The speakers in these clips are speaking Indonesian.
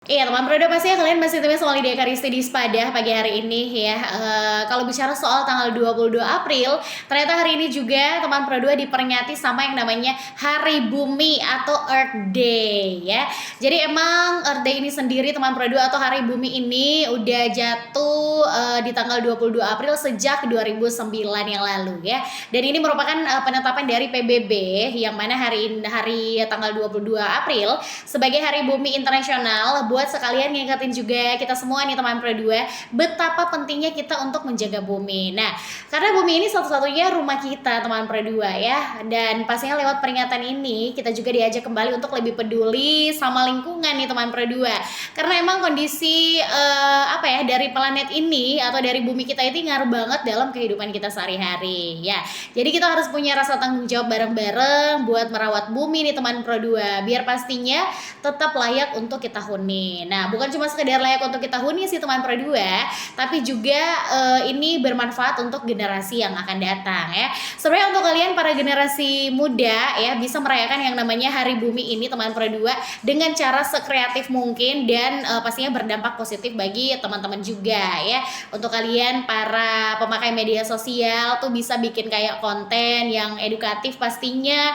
Iya teman Prodo, pastinya kalian masih terus sama Lydia Karisti di Sepadah pagi hari ini ya. Kalau bicara soal tanggal 22 April, ternyata hari ini juga teman Prodo diperingati sama yang namanya Hari Bumi atau Earth Day ya. Jadi emang Earth Day ini sendiri teman Prodo atau Hari Bumi ini udah jatuh di tanggal 22 April sejak 2009 yang lalu ya. Dan ini merupakan penetapan dari PBB yang mana hari tanggal 22 April sebagai Hari Bumi Internasional buat sekalian ngingetin juga kita semua nih teman Pro 2 betapa pentingnya kita untuk menjaga bumi. Nah, karena bumi ini satu-satunya rumah kita teman Pro 2 ya. Dan pastinya lewat peringatan ini kita juga diajak kembali untuk lebih peduli sama lingkungan nih teman Pro 2. Karena emang kondisi dari planet ini atau dari bumi kita ini ngaruh banget dalam kehidupan kita sehari-hari ya. Jadi kita harus punya rasa tanggung jawab bareng-bareng buat merawat bumi nih teman Pro 2 biar pastinya tetap layak untuk kita huni. Nah, bukan cuma sekedar layak untuk kita huni sih teman Pro 2, tapi juga ini bermanfaat untuk generasi yang akan datang ya. Sebenarnya untuk kalian para generasi muda ya bisa merayakan yang namanya Hari Bumi ini teman Pro 2 dengan cara sekreatif mungkin dan pastinya berdampak positif bagi teman-teman juga ya. Untuk kalian para pemakai media sosial tuh bisa bikin kayak konten yang edukatif pastinya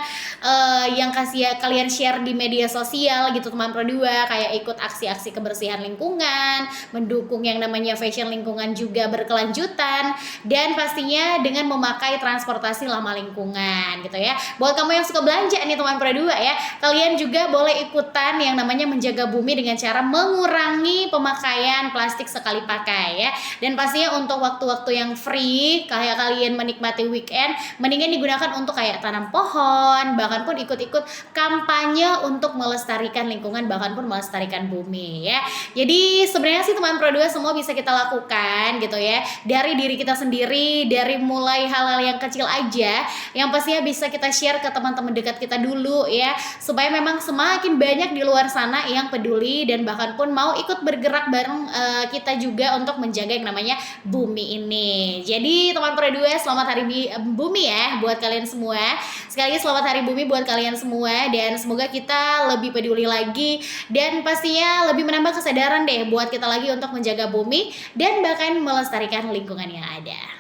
yang kasih kalian share di media sosial gitu teman Pro 2, kayak ikut aksi-aksi kebersihan lingkungan, mendukung yang namanya fashion lingkungan juga berkelanjutan, dan pastinya dengan memakai transportasi ramah lingkungan gitu ya. Buat kamu yang suka belanja nih teman Pro 2 ya, kalian juga boleh ikutan yang namanya menjaga bumi dengan cara mengurangi pemakaian plastik sekali pakai ya. Dan pastinya untuk waktu-waktu yang free kayak kalian menikmati weekend, mendingan digunakan untuk kayak tanam pohon, bahkan pun ikut-ikut kampanye untuk melestarikan lingkungan, bahkan pun melestarikan bumi ya. Jadi sebenarnya sih teman Pro 2 semua bisa kita lakukan gitu ya, dari diri kita sendiri, dari mulai hal-hal yang kecil aja yang pastinya bisa kita share ke teman-teman dekat kita dulu ya, supaya memang semakin banyak di luar sana yang peduli dan bahkan pun mau ikut bergerak bareng kita juga untuk menjaga yang namanya bumi ini. Jadi teman Pro 2, selamat Hari Bumi ya buat kalian semua. Sekali lagi selamat Hari Bumi buat kalian semua, dan semoga kita lebih peduli lagi dan pastinya lebih menambah kesadaran deh buat kita lagi untuk menjaga bumi dan bahkan melestarikan lingkungan yang ada.